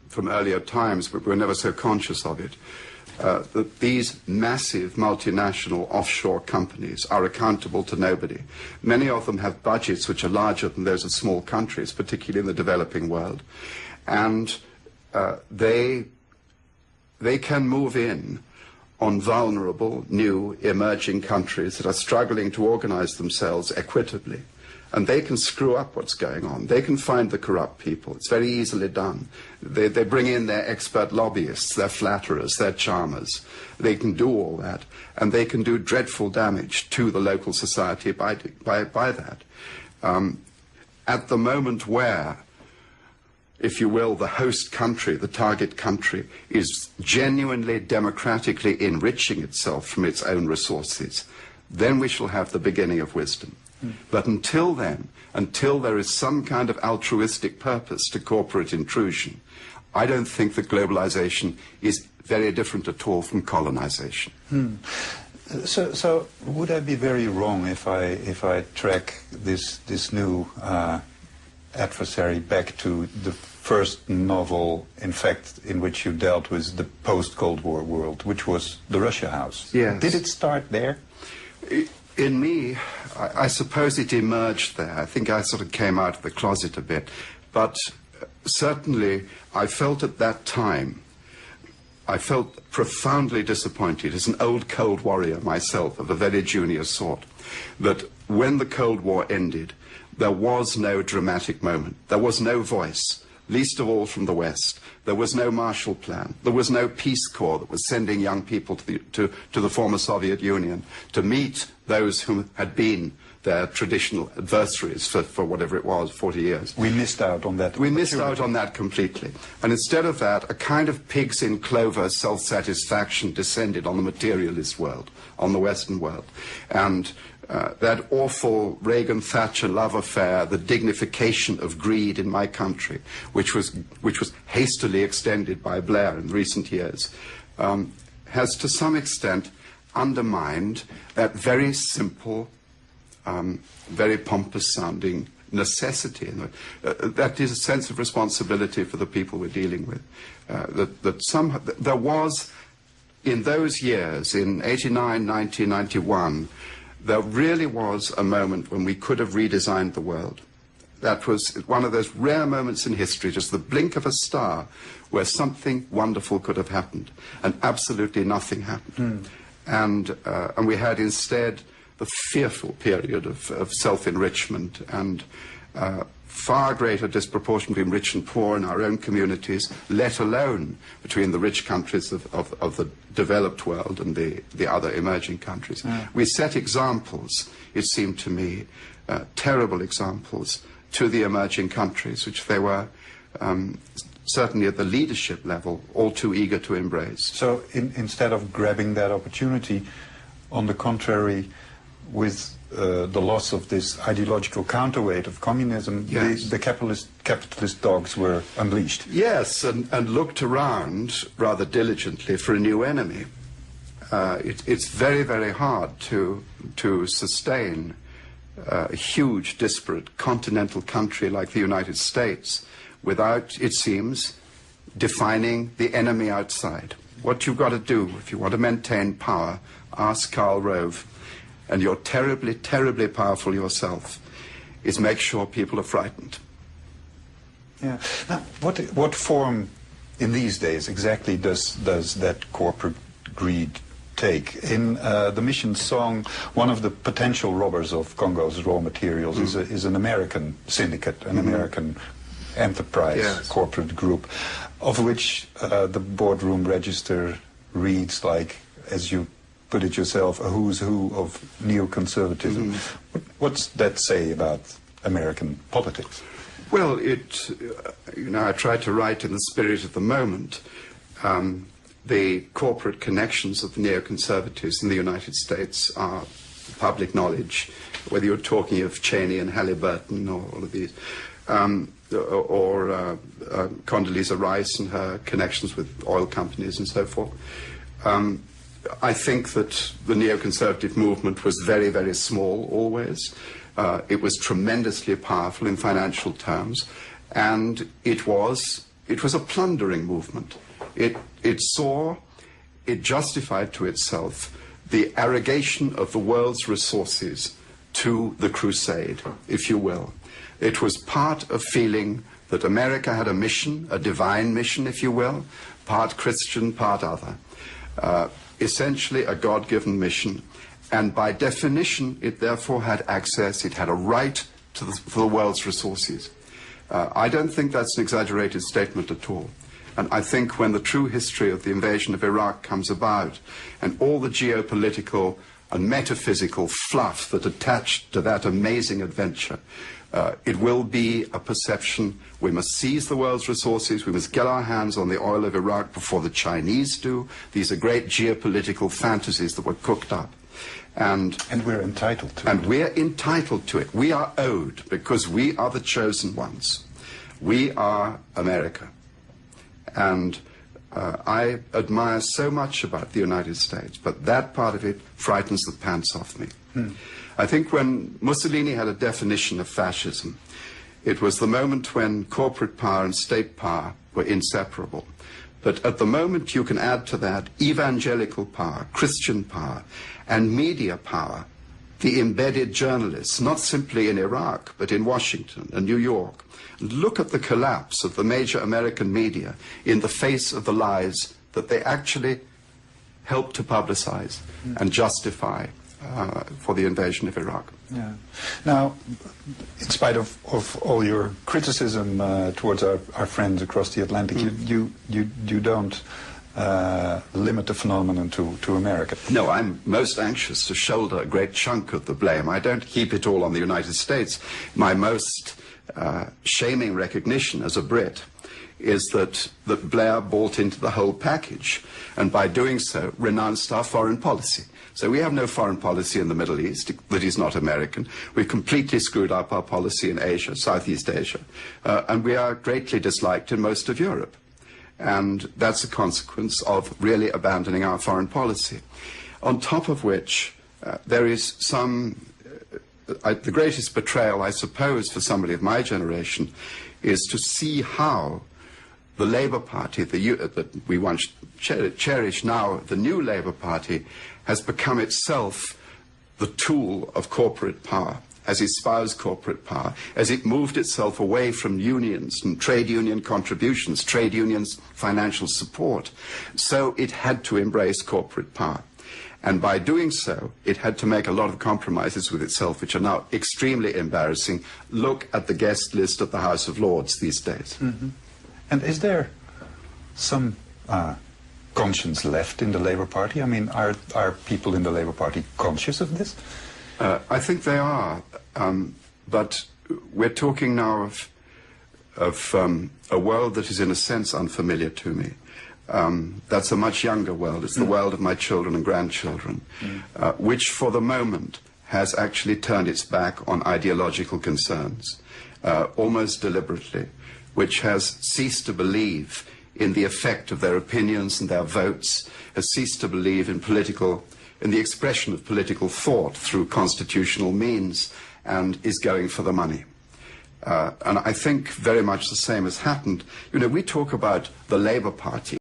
from earlier times, but we were never so conscious of it, that these massive multinational offshore companies are accountable to nobody. Many of them have budgets which are larger than those of small countries, particularly in the developing world. And they can move in on vulnerable, new, emerging countries that are struggling to organize themselves equitably. And they can screw up what's going on. They can find the corrupt people. It's very easily done. They bring in their expert lobbyists, their flatterers, their charmers. They can do all that. And they can do dreadful damage to the local society by that. At the moment where, if you will, the host country, the target country, is genuinely democratically enriching itself from its own resources, then we shall have the beginning of wisdom. But until then, until there is some kind of altruistic purpose to corporate intrusion, I don't think that globalization is very different at all from colonization. So would I be very wrong if I track this new adversary back to the first novel, in fact, in which you dealt with the post-Cold War world, which was the Russia House? Yes. Did it start there? In me, I suppose it emerged there. I think I sort of came out of the closet a bit. But certainly, I felt at that time, I felt profoundly disappointed as an old Cold Warrior myself, of a very junior sort, that when the Cold War ended, there was no dramatic moment. There was no voice, least of all from the West. There was no Marshall Plan. There was no Peace Corps that was sending young people to the former Soviet Union to meet those who had been their traditional adversaries for whatever it was, 40 years. We missed out on that. We missed out on that completely. And instead of that, a kind of pigs in clover self-satisfaction descended on the materialist world, on the Western world. And that awful Reagan-Thatcher love affair, the dignification of greed in my country, which was hastily extended by Blair in recent years, has to some extent undermined that very simple, very pompous-sounding necessity. That is a sense of responsibility for the people we're dealing with. There was, in those years, in 89, 90, 91, there really was a moment when we could have redesigned the world. That was one of those rare moments in history, just the blink of a star, where something wonderful could have happened, and absolutely nothing happened. And we had instead the fearful period of self-enrichment and far greater disproportion between rich and poor in our own communities, let alone between the rich countries of the developed world and the other emerging countries. We set examples, it seemed to me, terrible examples to the emerging countries, which they were certainly at the leadership level all too eager to embrace. So instead of grabbing that opportunity, on the contrary, with the loss of this ideological counterweight of communism, yes, the capitalist dogs were unleashed. Yes, and looked around rather diligently for a new enemy. It's very, very hard to sustain a huge, disparate continental country like the United States without, it seems, defining the enemy outside. What you've got to do if you want to maintain power, ask Karl Rove, and you're terribly, terribly powerful yourself, is make sure people are frightened. Yeah. Now, what form in these days exactly does that corporate greed take? In the Mission song, one of the potential robbers of Congo's raw materials is an American syndicate, an American enterprise, yes, corporate group, of which the boardroom register reads like, as you put it yourself, a who's who of neoconservatism. What's that say about American politics? Well, I try to write in the spirit of the moment. The corporate connections of the neoconservatives in the United States are public knowledge, whether you're talking of Cheney and Halliburton or all of these, or Condoleezza Rice and her connections with oil companies and so forth. I think that the neoconservative movement was very, very small always. It was tremendously powerful in financial terms, and it was it was a plundering movement. It justified to itself the arrogation of the world's resources to the crusade, if you will. It was part of feeling that America had a mission, a divine mission, if you will, part Christian, part other. Essentially a God-given mission. And by definition, it therefore had access, it had a right to the world's resources. I don't think that's an exaggerated statement at all. And I think when the true history of the invasion of Iraq comes about, and all the geopolitical and metaphysical fluff that attached to that amazing adventure, it will be a perception: we must seize the world's resources, we must get our hands on the oil of Iraq before the Chinese do. These are great geopolitical fantasies that were cooked up. And we're entitled to it. And we're entitled to it. We are owed, because we are the chosen ones. We are America. And I admire so much about the United States, but that part of it frightens the pants off me. I think when Mussolini had a definition of fascism, it was the moment when corporate power and state power were inseparable. But at the moment you can add to that evangelical power, Christian power, and media power, the embedded journalists, not simply in Iraq, but in Washington and New York. Look at the collapse of the major American media in the face of the lies that they actually helped to publicize and justify for the invasion of Iraq. Yeah. Now, in spite of all your criticism towards our friends across the Atlantic, you don't limit the phenomenon to America. No, I'm most anxious to shoulder a great chunk of the blame. I don't heap it all on the United States. My most shaming recognition as a Brit is that Blair bought into the whole package, and by doing so renounced our foreign policy. So we have no foreign policy in the Middle East that is not American. We've completely screwed up our policy in Asia, Southeast Asia, and we are greatly disliked in most of Europe. And that's a consequence of really abandoning our foreign policy. On top of which, there is the greatest betrayal, I suppose, for somebody of my generation, is to see how the Labour Party, that we once cherished, now the new Labour Party, has become itself the tool of corporate power, has espoused corporate power, as it moved itself away from unions and trade union contributions, trade unions' financial support. So it had to embrace corporate power. And by doing so, it had to make a lot of compromises with itself, which are now extremely embarrassing. Look at the guest list of the House of Lords these days. And is there some conscience left in the Labour Party? I mean, are people in the Labour Party conscious of this? I think they are, but we're talking now of a world that is in a sense unfamiliar to me. That's a much younger world. It's the world of my children and grandchildren, which for the moment has actually turned its back on ideological concerns, almost deliberately, which has ceased to believe in the effect of their opinions and their votes, has ceased to believe in the expression of political thought through constitutional means, and is going for the money. And I think very much the same has happened. You know, we talk about the Labour Party